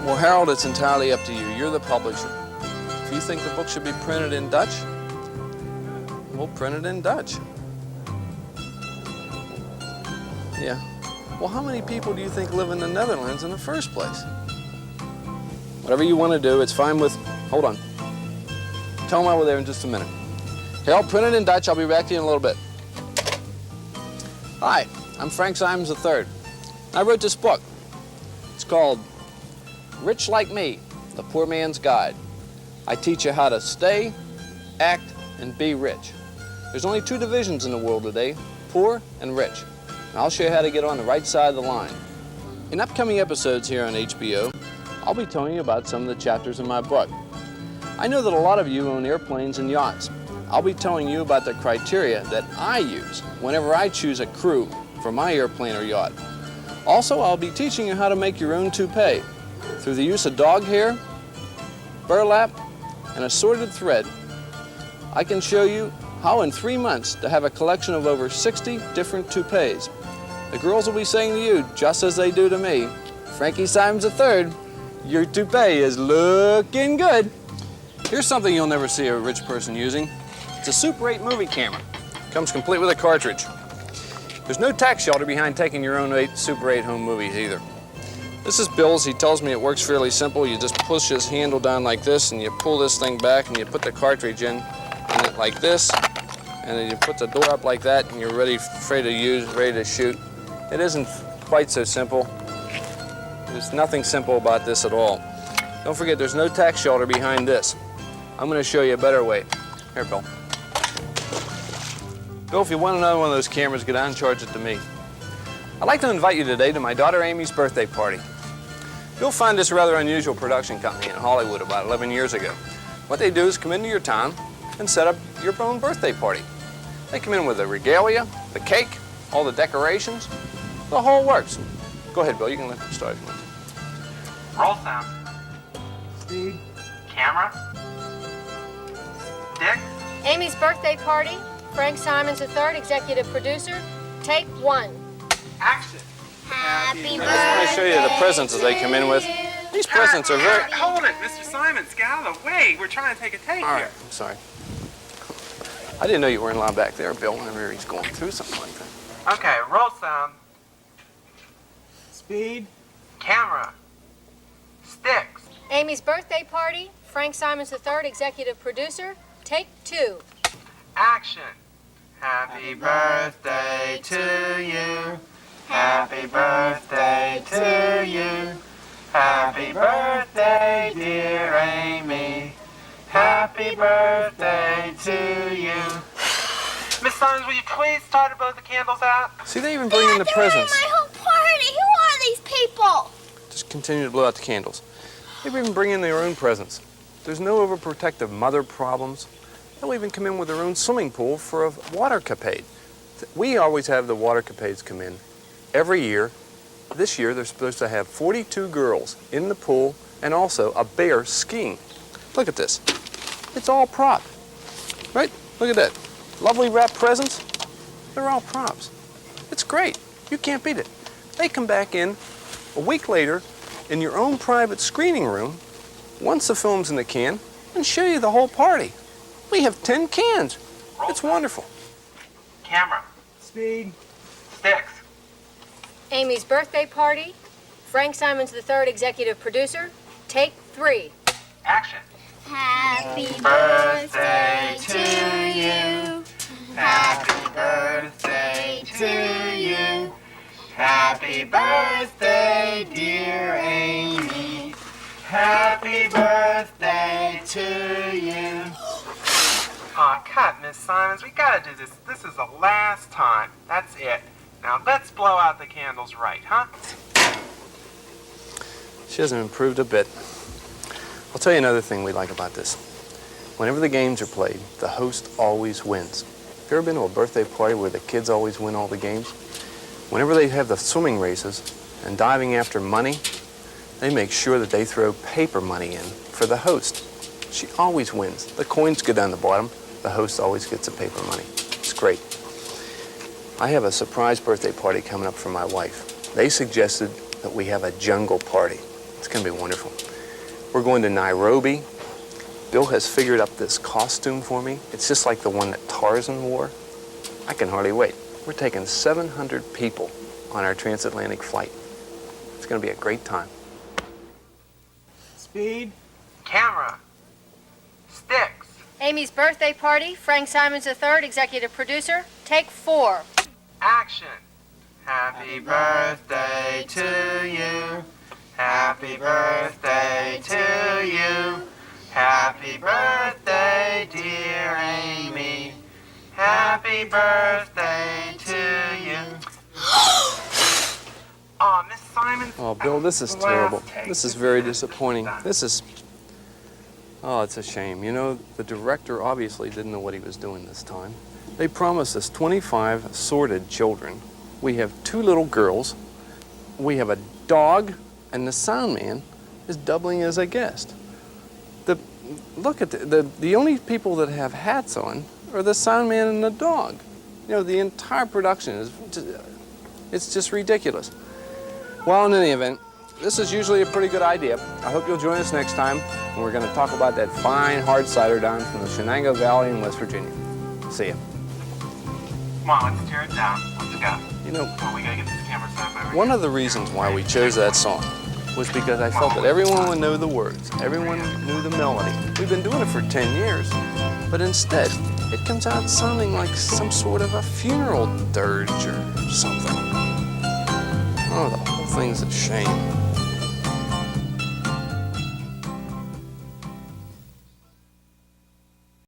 Well, Harold, it's entirely up to you. You're the publisher. If you think the book should be printed in Dutch, we'll print it in Dutch. Yeah. Well, how many people do you think live in the Netherlands in the first place? Whatever you want to do, it's fine with... Hold on. Tell them over there in just a minute. Okay, I'll print it in Dutch. I'll be back to you in a little bit. Hi, I'm Frank Simons III. I wrote this book. It's called Rich Like Me, The Poor Man's Guide. I teach you how to stay, act, and be rich. There's only two divisions in the world today, poor and rich. And I'll show you how to get on the right side of the line. In upcoming episodes here on HBO, I'll be telling you about some of the chapters in my book. I know that a lot of you own airplanes and yachts. I'll be telling you about the criteria that I use whenever I choose a crew for my airplane or yacht. Also, I'll be teaching you how to make your own toupee through the use of dog hair, burlap, and assorted thread. I can show you how in 3 months to have a collection of over 60 different toupees. The girls will be saying to you, just as they do to me, Frankie Simons III, your toupee is looking good. Here's something you'll never see a rich person using. It's a Super 8 movie camera. Comes complete with a cartridge. There's no tax shelter behind taking your own Super 8 home movies either. This is Bill's. He tells me it works fairly simple. You just push this handle down like this and you pull this thing back and you put the cartridge in it like this, and then you put the door up like that and you're ready to use, ready to shoot. It isn't quite so simple. There's nothing simple about this at all. Don't forget, there's no tax shelter behind this. I'm going to show you a better way. Here, Bill. Bill, if you want another one of those cameras, go down and charge it to me. I'd like to invite you today to my daughter Amy's birthday party. You'll find this rather unusual production company in Hollywood about 11 years ago. What they do is come into your town and set up your own birthday party. They come in with the regalia, the cake, all the decorations, the whole works. Go ahead, Bill, you can let them start. Roll sound. Speed. Camera. Dick. Amy's birthday party. Frank Simons III, executive producer. Take 1. Action. Happy birthday. I just want to show you the presents that they come in with. These presents are very... Hold it, Mr. Simons, get out of the way. We're trying to take a take All here. right, I'm sorry. I didn't know you were in line back there, Bill, whenever he's going through something like that. Okay, roll sound. Speed. Camera. Sticks. Amy's birthday party. Frank Simons III, executive producer. Take 2. Action. Happy birthday to you. Happy birthday to you. Happy birthday, dear Amy. Happy birthday to you. Miss Simons, will you please start to blow the candles out? See, they even bring in the presents. My whole party. Who are these people? Just continue to blow out the candles. They even bring in their own presents. There's no overprotective mother problems. They'll even come in with their own swimming pool for a water capade. We always have the water capades come in every year. This year, they're supposed to have 42 girls in the pool and also a bear skiing. Look at this. It's all prop, right? Look at that. Lovely wrapped presents. They're all props. It's great. You can't beat it. They come back in a week later in your own private screening room, once the film's in the can, and show you the whole party. We have 10 cans. It's wonderful. Camera. Speed. Sticks. Amy's birthday party. Frank Simons III, executive producer. Take 3. Action. Happy birthday to you. Happy birthday to you. Happy birthday, dear Amy. Happy birthday to you. Aw, cut, Miss Simons. We gotta do this. This is the last time. That's it. Now let's blow out the candles right, huh? She hasn't improved a bit. I'll tell you another thing we like about this. Whenever the games are played, the host always wins. Have you ever been to a birthday party where the kids always win all the games? Whenever they have the swimming races and diving after money, they make sure that they throw paper money in for the host. She always wins. The coins go down the bottom. The host always gets the paper money. It's great. I have a surprise birthday party coming up for my wife. They suggested that we have a jungle party. It's gonna be wonderful. We're going to Nairobi. Bill has figured up this costume for me. It's just like the one that Tarzan wore. I can hardly wait. We're taking 700 people on our transatlantic flight. It's gonna be a great time. Speed. Camera. Sticks. Amy's birthday party, Frank Simons III, executive producer. Take 4. Action. Happy birthday to you. Happy birthday to you. Happy birthday, dear Amy. Happy birthday to you. Oh, Miss Simon. Oh, Bill, this is terrible. This is very disappointing. Oh, it's a shame. You know, the director obviously didn't know what he was doing this time. They promised us 25 assorted children. We have 2 little girls. We have a dog, and the sound man is doubling as a guest. Look at the only people that have hats on are the sound man and the dog. You know, the entire production it's just ridiculous. Well, in any event, this is usually a pretty good idea. I hope you'll join us next time when we're going to talk about that fine hard cider down from the Shenango Valley in West Virginia. See ya. Come on, let's tear it down. Let's go. You know, Come on, we gotta get this camera set by one of the reasons why we chose that song was because I felt that everyone would know the words. Everyone knew the melody. We've been doing it for 10 years, but instead, it comes out sounding like some sort of a funeral dirge or something. Oh, the whole thing's a shame.